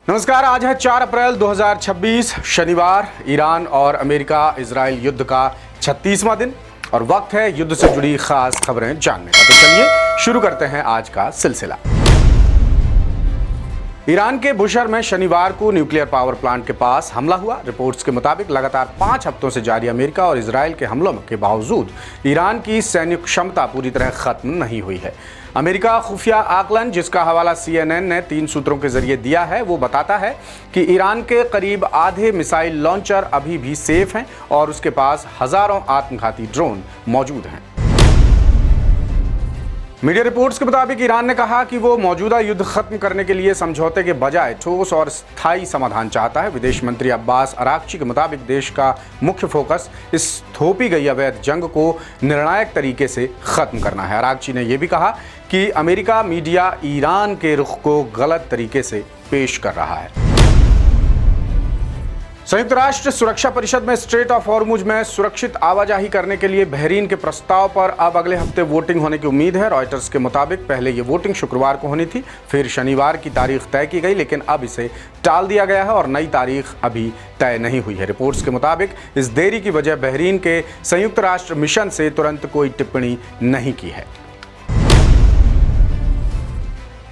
नमस्कार। आज है 4 अप्रैल 2026 शनिवार। ईरान और अमेरिका इजराइल युद्ध का 36वां दिन और वक्त है युद्ध से जुड़ी खास खबरें जानने का। तो चलिए शुरू करते हैं आज का सिलसिला। ईरान के बुशर में शनिवार को न्यूक्लियर पावर प्लांट के पास हमला हुआ। रिपोर्ट्स के मुताबिक लगातार 5 हफ्तों से जारी अमेरिका और इजराइल के हमलों के बावजूद ईरान की सैन्य क्षमता पूरी तरह खत्म नहीं हुई है। अमेरिका खुफिया आकलन, जिसका हवाला CNN ने 3 सूत्रों के जरिए दिया है, वो बताता है कि ईरान के करीब आधे मिसाइल लॉन्चर अभी भी सेफ हैं और उसके पास हजारों आत्मघाती ड्रोन मौजूद हैं। मीडिया रिपोर्ट्स के मुताबिक ईरान ने कहा कि वो मौजूदा युद्ध खत्म करने के लिए समझौते के बजाय ठोस और स्थायी समाधान चाहता है। विदेश मंत्री अब्बास अराक्ची के मुताबिक देश का मुख्य फोकस इस थोपी गई अवैध जंग को निर्णायक तरीके से खत्म करना है। अराक्ची ने यह भी कहा कि अमेरिका मीडिया ईरान के रुख को गलत तरीके से पेश कर रहा है। संयुक्त राष्ट्र सुरक्षा परिषद में स्ट्रेट ऑफ हॉर्मुज में सुरक्षित आवाजाही करने के लिए बहरीन के प्रस्ताव पर अब अगले हफ्ते वोटिंग होने की उम्मीद है। रॉयटर्स के मुताबिक पहले ये वोटिंग शुक्रवार को होनी थी, फिर शनिवार की तारीख तय की गई, लेकिन अब इसे टाल दिया गया है और नई तारीख अभी तय नहीं हुई है। रिपोर्ट्स के मुताबिक इस देरी की वजह बहरीन के संयुक्त राष्ट्र मिशन से तुरंत कोई टिप्पणी नहीं की है।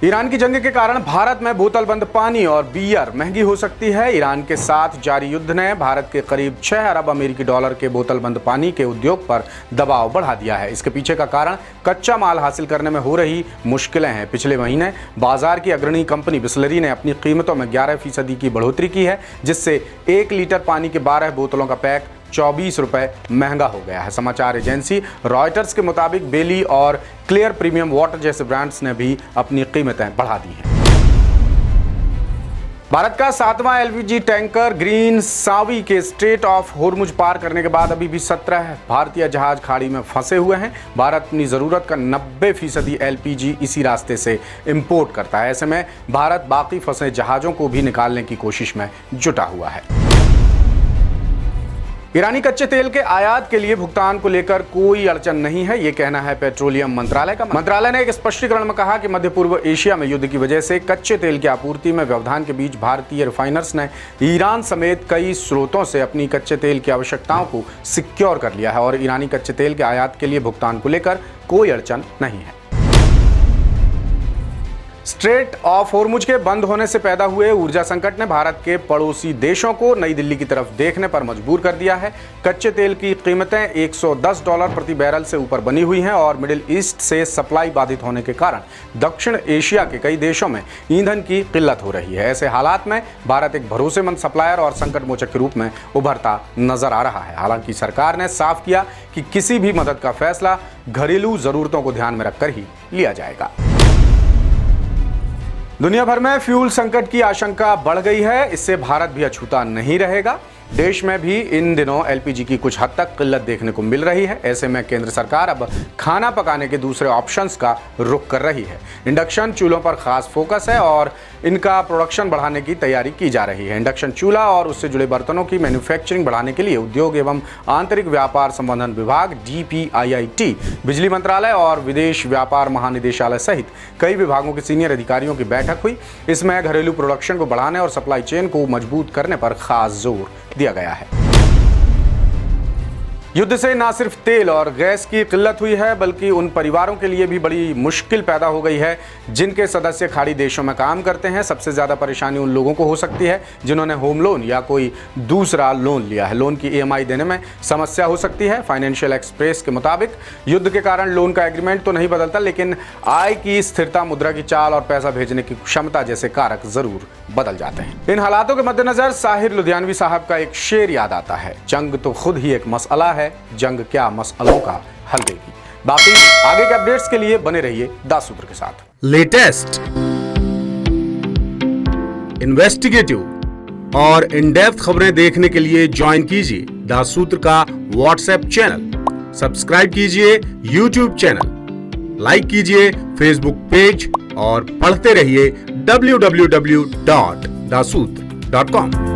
ईरान की जंग के कारण भारत में बोतल बंद पानी और बियर महंगी हो सकती है। ईरान के साथ जारी युद्ध ने भारत के करीब 6 अरब अमेरिकी डॉलर के बोतल बंद पानी के उद्योग पर दबाव बढ़ा दिया है। इसके पीछे का कारण कच्चा माल हासिल करने में हो रही मुश्किलें हैं। पिछले महीने बाजार की अग्रणी कंपनी बिसलरी ने अपनी कीमतों में 11% की बढ़ोतरी की है, जिससे 1 लीटर पानी के 12 बोतलों का पैक 24 रुपए महंगा हो गया है। समाचार एजेंसी रॉयटर्स के मुताबिक बेली और क्लियर प्रीमियम वाटर जैसे ब्रांड्स ने भी अपनी कीमतें बढ़ा दी हैं। भारत का 7वां LPG टैंकर ग्रीन सावी के स्ट्रेट ऑफ हॉर्मुज पार करने के बाद अभी भी 17 भारतीय जहाज खाड़ी में फंसे हुए हैं। भारत अपनी ज़रूरत का 90% LPG इसी रास्ते से इंपोर्ट करता है। ऐसे में भारत बाकी फंसे जहाज़ों को भी निकालने की कोशिश में जुटा हुआ है। ईरानी कच्चे तेल के आयात के लिए भुगतान को लेकर कोई अड़चन नहीं है, ये कहना है पेट्रोलियम मंत्रालय का। मंत्रालय ने एक स्पष्टीकरण में कहा कि मध्य पूर्व एशिया में युद्ध की वजह से कच्चे तेल की आपूर्ति में व्यवधान के बीच भारतीय रिफाइनर्स ने ईरान समेत कई स्रोतों से अपनी कच्चे तेल की आवश्यकताओं को सिक्योर कर लिया है और ईरानी कच्चे तेल के आयात के लिए भुगतान को लेकर कोई अड़चन नहीं है। स्ट्रेट ऑफ हॉर्मुज के बंद होने से पैदा हुए ऊर्जा संकट ने भारत के पड़ोसी देशों को नई दिल्ली की तरफ देखने पर मजबूर कर दिया है। कच्चे तेल की कीमतें $110 प्रति बैरल से ऊपर बनी हुई हैं और मिडिल ईस्ट से सप्लाई बाधित होने के कारण दक्षिण एशिया के कई देशों में ईंधन की किल्लत हो रही है। ऐसे हालात में भारत एक भरोसेमंद सप्लायर और संकट मोचक के रूप में उभरता नजर आ रहा है। हालांकि सरकार ने साफ किया कि किसी भी मदद का फैसला घरेलू जरूरतों को ध्यान में रखकर ही लिया जाएगा। दुनिया भर में फ्यूल संकट की आशंका बढ़ गई है, इससे भारत भी अछूता नहीं रहेगा। देश में भी इन दिनों LPG की कुछ हद तक किल्लत देखने को मिल रही है। ऐसे में केंद्र सरकार अब खाना पकाने के दूसरे ऑप्शंस का रुख कर रही है। इंडक्शन चूल्हों पर खास फोकस है और इनका प्रोडक्शन बढ़ाने की तैयारी की जा रही है। इंडक्शन चूल्हा और उससे जुड़े बर्तनों की मैन्युफैक्चरिंग बढ़ाने के लिए उद्योग एवं आंतरिक व्यापार संवर्धन विभाग DPIIT, बिजली मंत्रालय और विदेश व्यापार महानिदेशालय सहित कई विभागों के सीनियर अधिकारियों की बैठक हुई। इसमें घरेलू प्रोडक्शन को बढ़ाने और सप्लाई चेन को मजबूत करने पर खास जोर दिया गया है। युद्ध से न सिर्फ तेल और गैस की किल्लत हुई है, बल्कि उन परिवारों के लिए भी बड़ी मुश्किल पैदा हो गई है जिनके सदस्य खाड़ी देशों में काम करते हैं। सबसे ज़्यादा परेशानी उन लोगों को हो सकती है जिन्होंने होम लोन या कोई दूसरा लोन लिया है। लोन की EMI देने में समस्या हो सकती है। फाइनेंशियल एक्सप्रेस के मुताबिक युद्ध के कारण लोन का एग्रीमेंट तो नहीं बदलता, लेकिन आय की स्थिरता, मुद्रा की चाल और पैसा भेजने की क्षमता जैसे कारक जरूर बदल जाते हैं। इन हालातों के मद्देनजर साहिर लुधियानवी साहब का एक शेर याद आता है, जंग तो खुद ही एक मसला है, जंग क्या मसलों का हल देगी। बाकी आगे के अपडेट्स के लिए बने रहिए दास सूत्र के साथ। लेटेस्ट, इन्वेस्टिगेटिव और इन डेप्थ खबरें देखने के लिए ज्वाइन कीजिए दास सूत्र का व्हाट्सएप चैनल, सब्सक्राइब कीजिए यूट्यूब चैनल, लाइक कीजिए फेसबुक पेज और पढ़ते रहिए www.dasootra.com।